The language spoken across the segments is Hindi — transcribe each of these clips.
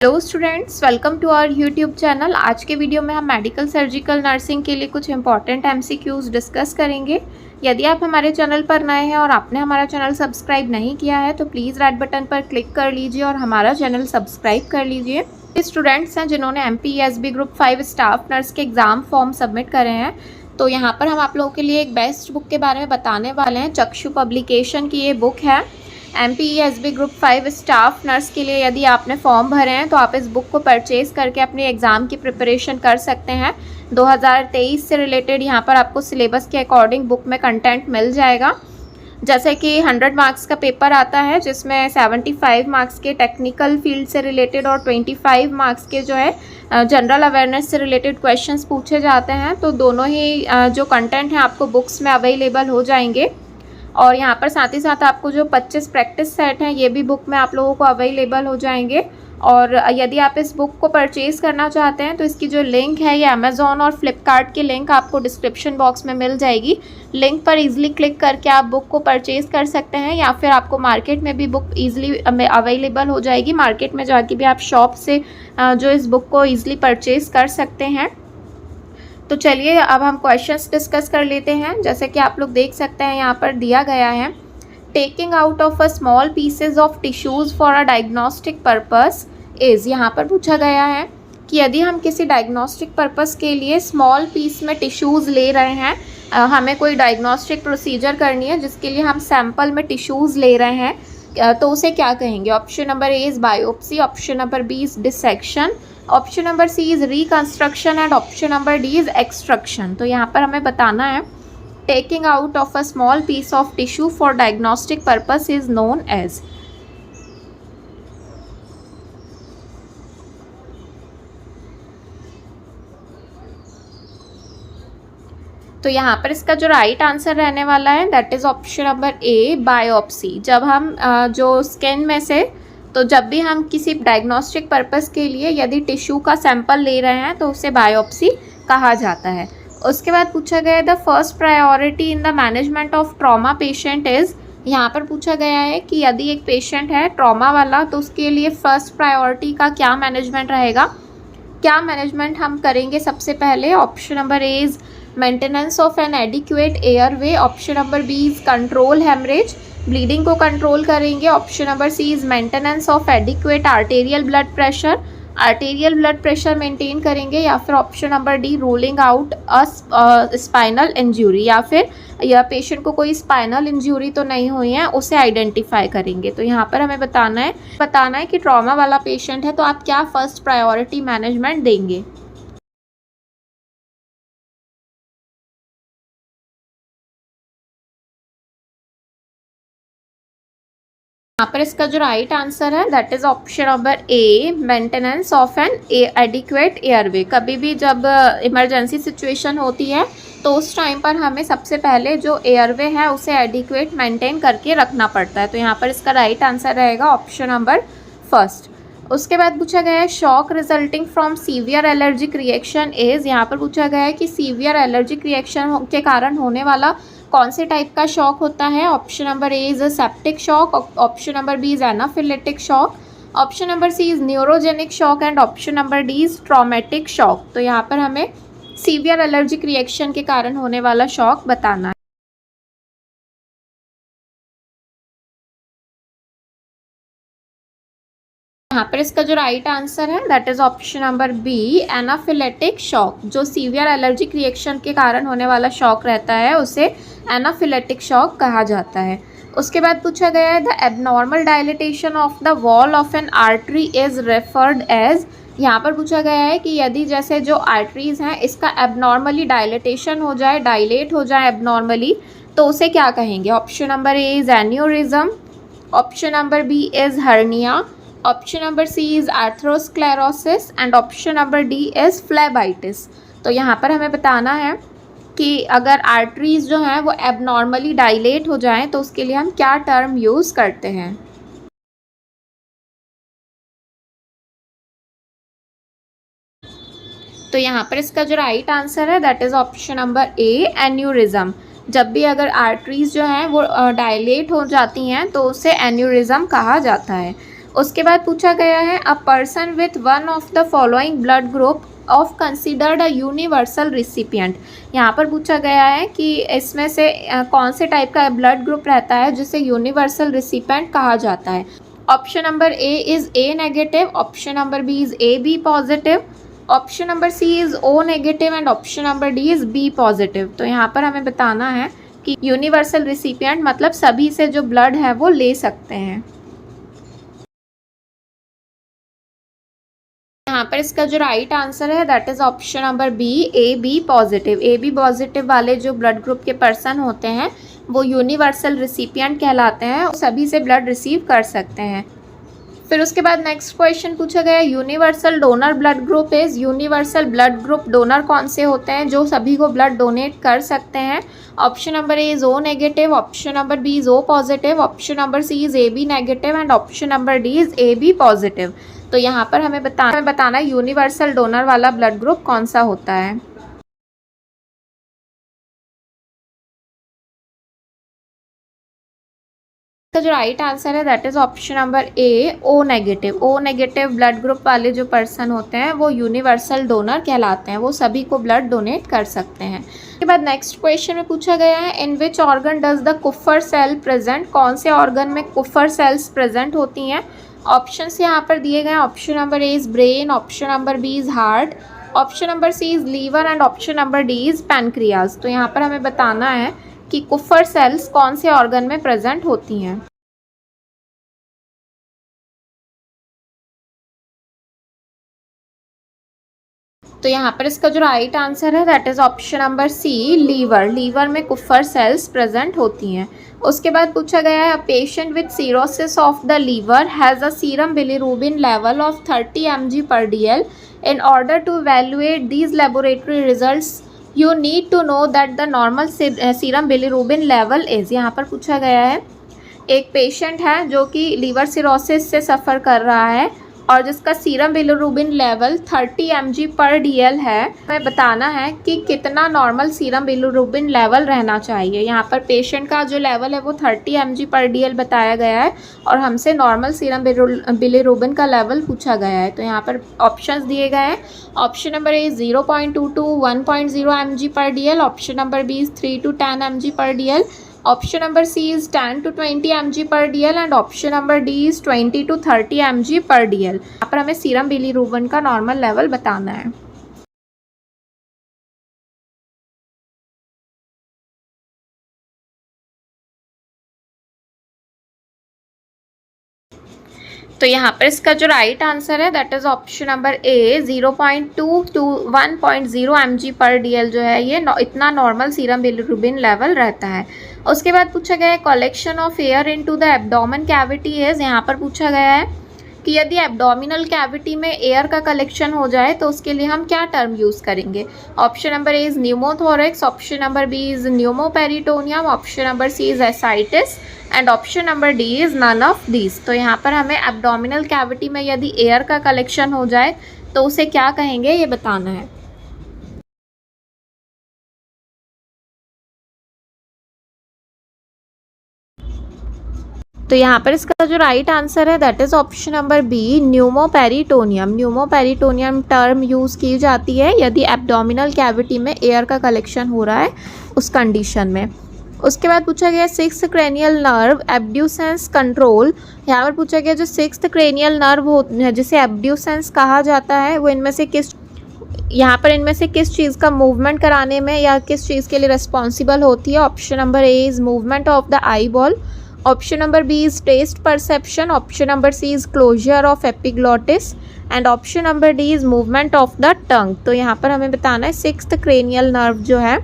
Hello students, welcome to our YouTube channel. आज के वीडियो में हम मेडिकल सर्जिकल नर्सिंग के लिए कुछ इंपॉर्टेंट एमसीक्यूज़ डिस्कस करेंगे। यदि आप हमारे चैनल पर नए हैं और आपने हमारा चैनल सब्सक्राइब नहीं किया है तो प्लीज़ रेड बटन पर क्लिक कर लीजिए और हमारा चैनल सब्सक्राइब कर लीजिए। स्टूडेंट्स हैं जिन्होंने MPESB ग्रुप 5 स्टाफ नर्स के एग्ज़ाम फॉर्म सबमिट करे हैं, तो यहाँ पर हम आप लोगों के लिए एक बेस्ट बुक के बारे में बताने वाले हैं। चक्षु पब्लिकेशन की ये बुक है। MPESB ग्रुप 5 स्टाफ नर्स के लिए यदि आपने फॉर्म भरे हैं तो आप इस बुक को परचेज़ करके अपने एग्ज़ाम की प्रिपरेशन कर सकते हैं। 2023 से रिलेटेड यहाँ पर आपको सिलेबस के अकॉर्डिंग बुक में कंटेंट मिल जाएगा। जैसे कि 100 मार्क्स का पेपर आता है जिसमें 75 मार्क्स के टेक्निकल फील्ड से रिलेटेड और 25 मार्क्स के जो है जनरल अवेयरनेस से रिलेटेड क्वेश्चंस पूछे जाते हैं। तो दोनों ही जो कंटेंट हैं आपको बुक्स में अवेलेबल हो जाएंगे। और यहाँ पर साथ ही साथ आपको जो 25 प्रैक्टिस सेट हैं ये भी बुक में आप लोगों को अवेलेबल हो जाएंगे। और यदि आप इस बुक को परचेज़ करना चाहते हैं तो इसकी जो लिंक है ये अमेज़ॉन और फ्लिपकार्ट की लिंक आपको डिस्क्रिप्शन बॉक्स में मिल जाएगी। लिंक पर इजीली क्लिक करके आप बुक को परचेज़ कर सकते हैं या फिर आपको मार्केट में भी बुक ईजिली अवेलेबल हो जाएगी। मार्केट में जाके भी आप शॉप से जो इस बुक को ईजिली परचेज़ कर सकते हैं। तो चलिए अब हम क्वेश्चंस डिस्कस कर लेते हैं। जैसे कि आप लोग देख सकते हैं यहाँ पर दिया गया है, taking out of a small pieces of tissues for a diagnostic purpose is. यहाँ पर पूछा गया है कि यदि हम किसी डायग्नोस्टिक पर्पस के लिए स्मॉल पीस में टिश्यूज़ ले रहे हैं, हमें कोई डायग्नोस्टिक प्रोसीजर करनी है जिसके लिए हम सैम्पल में टिश्यूज़ ले रहे हैं, तो उसे क्या कहेंगे। Option number A is biopsy, option number B is dissection, option number C is reconstruction and option number D is extraction. तो यहाँ पर हमें बताना है taking out of a small piece of tissue for diagnostic purpose is known as. तो यहाँ पर इसका जो राइट आंसर रहने वाला है that is option number A biopsy. जब हम जो स्किन में से तो जब भी हम किसी डायग्नोस्टिक पर्पस के लिए यदि टिश्यू का सैंपल ले रहे हैं तो उसे बायोप्सी कहा जाता है। उसके बाद पूछा गया the first priority in the management of trauma patient is. यहाँ पर पूछा गया है कि यदि एक पेशेंट है ट्रॉमा वाला तो उसके लिए फर्स्ट प्रायोरिटी का क्या मैनेजमेंट रहेगा, क्या मैनेजमेंट हम करेंगे सबसे पहले। Option number A is maintenance of an adequate airway, option number B is control haemorrhage, bleeding को कंट्रोल करेंगे, option number C is maintenance of adequate arterial blood pressure, arterial blood pressure maintain करेंगे, या फिर option number D ruling out a spinal injury, या फिर यह पेशेंट को कोई स्पाइनल इंजरी तो नहीं हुई है उसे आइडेंटिफाई करेंगे। तो यहाँ पर हमें बताना है कि ट्रॉमा वाला पेशेंट है तो आप क्या फर्स्ट प्रायोरिटी मैनेजमेंट देंगे। यहाँ पर इसका जो राइट आंसर है that is option number A maintenance of an adequate airway. कभी भी जब इमरजेंसी सिचुएशन होती है तो उस टाइम पर हमें सबसे पहले जो एयरवे है उसे एडिक्वेट मेंटेन करके रखना पड़ता है। तो यहाँ पर इसका राइट आंसर रहेगा ऑप्शन नंबर फर्स्ट। उसके बाद पूछा गया है shock resulting from severe allergic reaction is. यहाँ पर पूछा गया है कि सीवियर एलर्जिक रिएक्शन के कारण होने वाला कौन से टाइप का शॉक होता है। Option number A is a septic shock, option number B is anaphylactic shock, option number C is neurogenic shock and option number D is traumatic shock. तो यहाँ पर हमें सीवियर एलर्जिक रिएक्शन के कारण होने वाला शॉक बताना है। यहाँ पर इसका जो राइट आंसर है that is option number B anaphylactic shock. जो सीवियर एलर्जिक रिएक्शन के कारण होने वाला शॉक रहता है उसे एनाफिलेटिक शॉक कहा जाता है। उसके बाद पूछा गया है the abnormal dilatation of the wall of an artery is referred as. यहाँ पर पूछा गया है कि यदि जैसे जो आर्टरीज़ हैं इसका एबनॉर्मली डायलिटेशन हो जाए, डायलेट हो जाए एबनॉर्मली, तो उसे क्या कहेंगे। Option number A is aneurysm, option number B is hernia, option number C is atherosclerosis and option number D is phlebitis. तो यहाँ पर हमें बताना है कि अगर आर्टरीज जो हैं वो एबनॉर्मली डायलेट हो जाएं तो उसके लिए हम क्या टर्म यूज़ करते हैं। तो यहाँ पर इसका जो राइट आंसर है that is option number A aneurysm. जब भी अगर आर्टरीज जो हैं वो डायलेट हो जाती हैं तो उसे एन्यूरिज्म कहा जाता है। उसके बाद पूछा गया है a person with one of the following blood group of considered a universal recipient. यहाँ पर पूछा गया है कि इसमें से कौन से टाइप का ब्लड ग्रुप रहता है जिसे यूनिवर्सल रिसिपिएंट कहा जाता है। Option number A is A negative, option number B is A B positive, option number C is O negative and option number D is B positive. तो यहाँ पर हमें बताना है कि यूनिवर्सल रिसिपिएंट मतलब सभी से जो ब्लड है वो ले सकते हैं। यहाँ पर इसका जो राइट आंसर है that is option number B A B positive. A B positive वाले जो ब्लड ग्रुप के पर्सन होते हैं वो यूनिवर्सल रिसिपिएंट कहलाते हैं, सभी से ब्लड रिसीव कर सकते हैं। फिर उसके बाद नेक्स्ट क्वेश्चन पूछा गया universal donor blood group is. Universal blood group donor कौन से होते हैं जो सभी को ब्लड डोनेट कर सकते हैं। Option number A is O negative, option number B is O positive, option number C is A B negative and option number D is A B positive. तो यहाँ पर हमें बताना है यूनिवर्सल डोनर वाला ब्लड ग्रुप कौन सा होता है। इसका जो राइट आंसर है that is option number A O negative. O negative blood group वाले जो पर्सन होते हैं वो यूनिवर्सल डोनर कहलाते हैं, वो सभी को ब्लड डोनेट कर सकते हैं। उसके बाद नेक्स्ट क्वेश्चन में पूछा गया है इन which organ does the Kufar cell present. कौन से ऑर्गन में कुफर सेल्स प्रेजेंट होती हैं। ऑप्शंस यहाँ पर दिए गए हैं। Option number A is brain, option number B is heart, option number C is liver and option number D is pancreas. तो यहाँ पर हमें बताना है कि कुफर सेल्स कौन से ऑर्गन में प्रेजेंट होती हैं। तो यहाँ पर इसका जो राइट आंसर है that is option number C liver. Liver में कुफर सेल्स प्रेजेंट होती हैं। उसके बाद पूछा गया है a patient with cirrhosis of the liver has a serum bilirubin level of 30 mg/dl। In order to evaluate these laboratory results you need to know that the normal serum bilirubin level is. यहाँ पर पूछा गया है एक पेशेंट है जो कि लीवर सिरोसिस से सफ़र कर रहा है और जिसका सीरम बिलीरुबिन लेवल 30 mg/dl है। हमें बताना है कि कितना नॉर्मल सीरम बिलीरुबिन लेवल रहना चाहिए। यहाँ पर पेशेंट का जो लेवल है वो 30 mg/dl बताया गया है और हमसे नॉर्मल सीरम बिलीरुबिन का लेवल पूछा गया है। तो यहाँ पर ऑप्शंस दिए गए हैं। Option number A 0.2 to 1.0 mg/dl, option number B 3 to 10 mg/dl, option number C is 10 to 20 mg/dl and option number D is 20 to 30 mg/dl। यहाँ पर हमें सीरम बिलीरुबिन का नॉर्मल लेवल बताना है। तो यहाँ पर इसका जो राइट आंसर है that is option number A 0.2 to 1.0 mg/dl जो है ये इतना नॉर्मल सीरम बिलीरुबिन लेवल रहता है। उसके बाद पूछा गया है collection of air into the abdomen cavity is. यहाँ पर पूछा गया है कि यदि एब्डोमिनल कैविटी में एयर का कलेक्शन हो जाए तो उसके लिए हम क्या टर्म यूज़ करेंगे। Option number A is pneumothorax, option number B is pneumoperitoneum, option number C is ascites and option number D is none of these. तो यहाँ पर हमें एब्डोमिनल कैविटी में यदि एयर का कलेक्शन हो जाए तो उसे क्या कहेंगे ये बताना है। तो यहाँ पर इसका जो राइट आंसर है that is option number B pneumoperitoneum. Pneumoperitoneum term use की जाती है यदि एब्डोमिनल कैविटी में एयर का कलेक्शन हो रहा है उस कंडीशन में। उसके बाद पूछा गया sixth cranial nerve abducens control. यहाँ पर पूछा गया जो सिक्स्थ क्रेनियल नर्व जिसे एब्ड्यूसेंस कहा जाता है वो इनमें से किस चीज़ का मूवमेंट कराने में या किस चीज़ के लिए रिस्पॉन्सिबल होती है। Option number A is movement of the eye ball, option number B is taste perception, option number C is closure of epiglottis and option number D is movement of the tongue. तो यहाँ पर हमें बताना है सिक्स्थ क्रेनियल नर्व जो है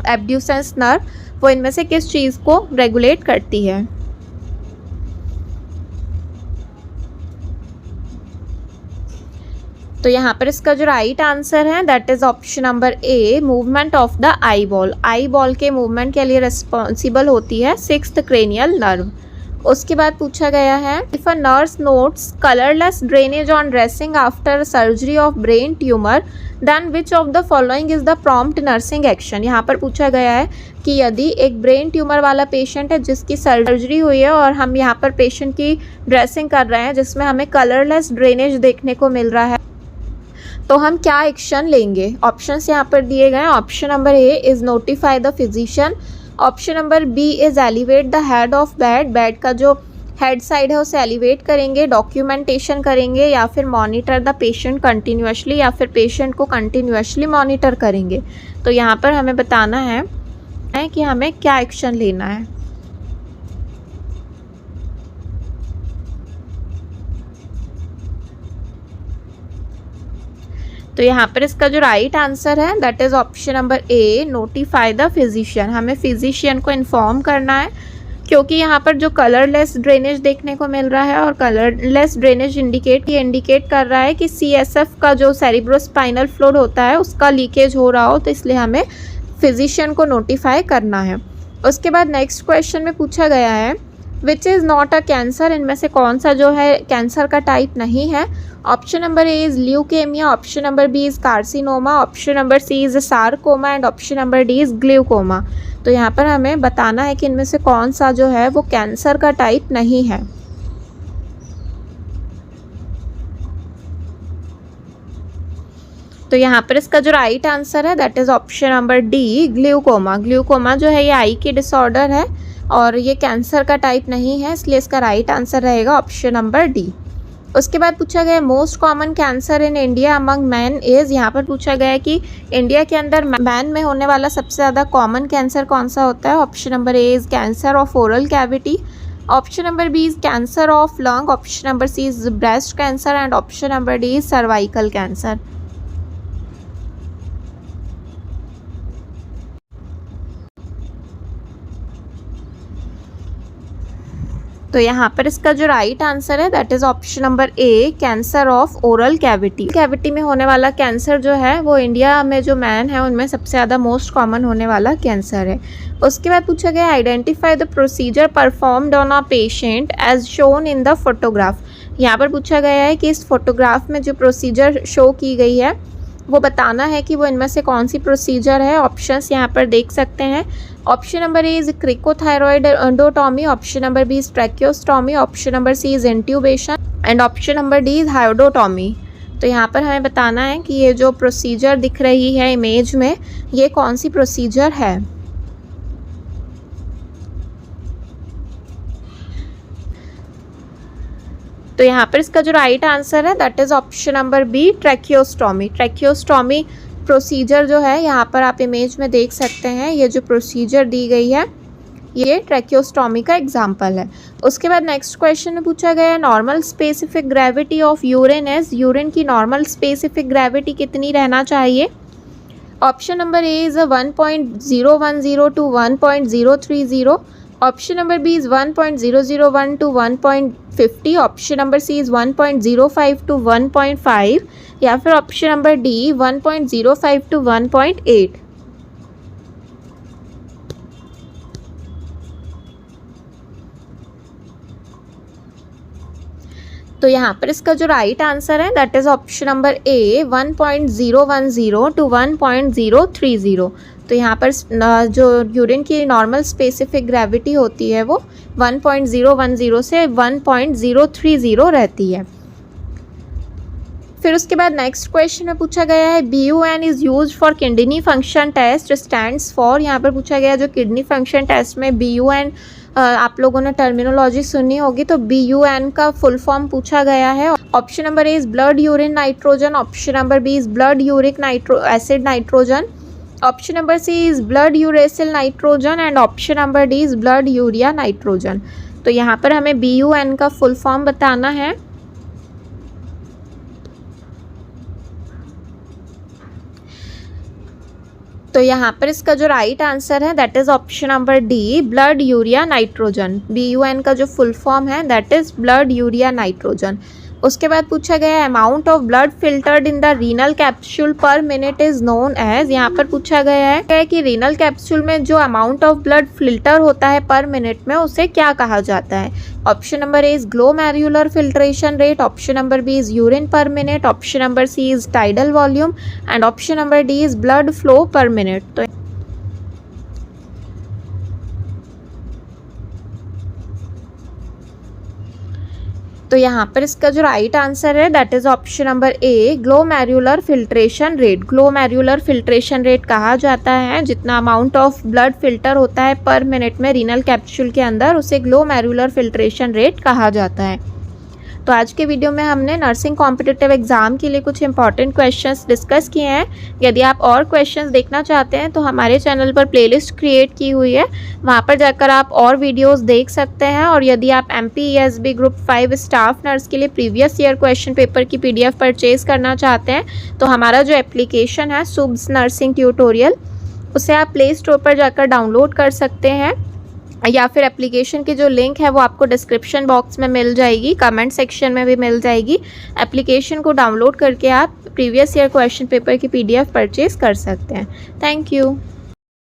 एब्ड्यूसेंस नर्व वो इनमें से किस चीज़ को रेगुलेट करती है। तो यहाँ पर इसका जो राइट आंसर है that is option number a movement of the eye ball. Eye ball के मूवमेंट के लिए रिस्पॉन्सिबल होती है सिक्स्थ क्रेनियल नर्व। उसके बाद पूछा गया है if a nurse notes colourless drainage on dressing after surgery of brain tumour then which of the following is the prompt nursing action. यहाँ पर पूछा गया है कि यदि एक ब्रेन ट्यूमर वाला पेशेंट है जिसकी सर्जरी हुई है और हम यहाँ पर पेशेंट की ड्रेसिंग कर रहे हैं जिसमें हमें कलरलेस ड्रेनेज देखने को मिल रहा है, तो हम क्या एक्शन लेंगे। ऑप्शंस यहाँ पर दिए गए हैं। Option number A is notify the physician, option number B is elevate the head of bed, bed का जो हेड साइड है उसे एलिवेट करेंगे, डॉक्यूमेंटेशन करेंगे, या फिर मॉनिटर द पेशेंट कंटिन्यूसली, या फिर पेशेंट को कंटिन्यूसली मॉनिटर करेंगे। तो यहाँ पर हमें बताना है कि हमें क्या एक्शन लेना है। तो यहाँ पर इसका जो राइट आंसर है that is option number A, notify the physician. हमें फिजिशियन को इन्फॉर्म करना है, क्योंकि यहाँ पर जो कलरलेस ड्रेनेज देखने को मिल रहा है और कलरलेस ड्रेनेज इंडिकेट कर रहा है कि CSF का जो सेरिब्रोस्पाइनल फ्लूइड होता है उसका लीकेज हो रहा हो, तो इसलिए हमें फिजिशियन को नोटिफाई करना है। उसके बाद नेक्स्ट क्वेश्चन में पूछा गया है which is not a cancer, इनमें से कौन सा जो है कैंसर का टाइप नहीं है। Option number A is leukaemia, option number B is carcinoma, option number C is sarcoma and option number D is glaucoma. तो यहाँ पर हमें बताना है कि इनमें से कौन सा जो है वो कैंसर का टाइप नहीं है। तो यहाँ पर इसका जो राइट आंसर है that is option number D, glaucoma. Glaucoma जो है ये आई की डिसऑर्डर है और ये कैंसर का टाइप नहीं है, इसलिए इसका राइट आंसर रहेगा ऑप्शन नंबर डी। उसके बाद पूछा गया most common cancer in India among man is. यहाँ पर पूछा गया है कि इंडिया के अंदर मैन में होने वाला सबसे ज़्यादा कॉमन कैंसर कौन सा होता है। Option number A is cancer of oral cavity, option number B is cancer of lung, option number C is breast cancer and option number D is cervical cancer. तो यहाँ पर इसका जो राइट आंसर है that is option number A, cancer of oral cavity. Cavity में होने वाला कैंसर जो है वो इंडिया में जो मैन है उनमें सबसे ज़्यादा मोस्ट कॉमन होने वाला कैंसर है। उसके बाद पूछा गया identify the procedure performed on a patient as shown in the photograph. यहाँ पर पूछा गया है कि इस फोटोग्राफ में जो प्रोसीजर शो की गई है वो बताना है कि वो इनमें से कौन सी प्रोसीजर है। ऑप्शंस यहाँ पर देख सकते हैं। Option number A is cricothyroid endotomy, option number B is tracheostomy, option number C is intubation and option number D is hydrotomy. तो यहाँ पर हमें बताना है कि ये जो प्रोसीजर दिख रही है इमेज में ये कौन सी प्रोसीजर है। तो यहाँ पर इसका जो राइट आंसर है that is option number B, tracheostomy. Tracheostomy procedure जो है यहाँ पर आप इमेज में देख सकते हैं, ये जो प्रोसीजर दी गई है ये ट्रैकियोस्टॉमी का एग्जाम्पल है। उसके बाद नेक्स्ट क्वेश्चन में पूछा गया है normal specific gravity of urine is. Urine की नॉर्मल स्पेसिफिक ग्रेविटी कितनी रहना चाहिए। Option number A is 1.010 to 1.030, option number B is 1.001 to 1.50, option number C is 1.05 to 1.5 या फिर ऑप्शन नंबर डी 1.05 to 1.8। तो यहाँ पर इसका जो राइट आंसर है that is option number A, 1.010 to 1.030। तो यहाँ पर जो यूरिन की नॉर्मल स्पेसिफिक ग्रेविटी होती है वो 1.010 से 1.030 रहती है। फिर उसके बाद नेक्स्ट क्वेश्चन में पूछा गया है BUN is use for kidney function test stands for. यहाँ पर पूछा गया जो किडनी फंक्शन टेस्ट में BUN आप लोगों ने टर्मिनोलॉजी सुनी होगी, तो BUN का फुल फॉर्म पूछा गया है। Option number A is blood urine nitrogen, option number B is blood uric acid nitrogen, option number C is blood uracil nitrogen and option number D is blood urea nitrogen. तो यहाँ पर हमें BUN का फुल फॉर्म बताना है। तो यहाँ पर इसका जो राइट आंसर है that is option number D, blood urea nitrogen. BUN का जो फुल फॉर्म है that is blood urea nitrogen. उसके बाद पूछा गया है amount of blood filtered in the renal capsule per minute is known as. यहाँ पर पूछा गया है कि रीनल कैप्सूल में जो अमाउंट ऑफ ब्लड फिल्टर होता है पर मिनट में उसे क्या कहा जाता है। Option number A is glomerular filtration rate, option number B is urine per minute, option number C is tidal volume and option number D is blood flow per minute. तो यहाँ पर इसका जो राइट आंसर है that is option number A glomerular filtration rate. Glomerular filtration rate कहा जाता है जितना अमाउंट ऑफ ब्लड फिल्टर होता है पर मिनट में रीनल कैप्सूल के अंदर, उसे ग्लोमेरुलर फिल्ट्रेशन रेट कहा जाता है। तो आज के वीडियो में हमने नर्सिंग कॉम्पिटिटिव एग्जाम के लिए कुछ इंपॉर्टेंट क्वेश्चंस डिस्कस किए हैं। यदि आप और क्वेश्चंस देखना चाहते हैं तो हमारे चैनल पर प्लेलिस्ट क्रिएट की हुई है, वहां पर जाकर आप और वीडियोस देख सकते हैं। और यदि आप MPESB ग्रुप 5 स्टाफ नर्स के लिए प्रीवियस ईयर क्वेश्चन पेपर की PDF परचेज करना चाहते हैं तो हमारा जो एप्लीकेशन है सुब्स नर्सिंग ट्यूटोरियल, उसे आप प्ले स्टोर पर जाकर डाउनलोड कर सकते हैं या फिर एप्लीकेशन की जो लिंक है वो आपको डिस्क्रिप्शन बॉक्स में मिल जाएगी, कमेंट सेक्शन में भी मिल जाएगी। एप्लीकेशन को डाउनलोड करके आप प्रीवियस ईयर क्वेश्चन पेपर की PDF परचेज कर सकते हैं। Thank you.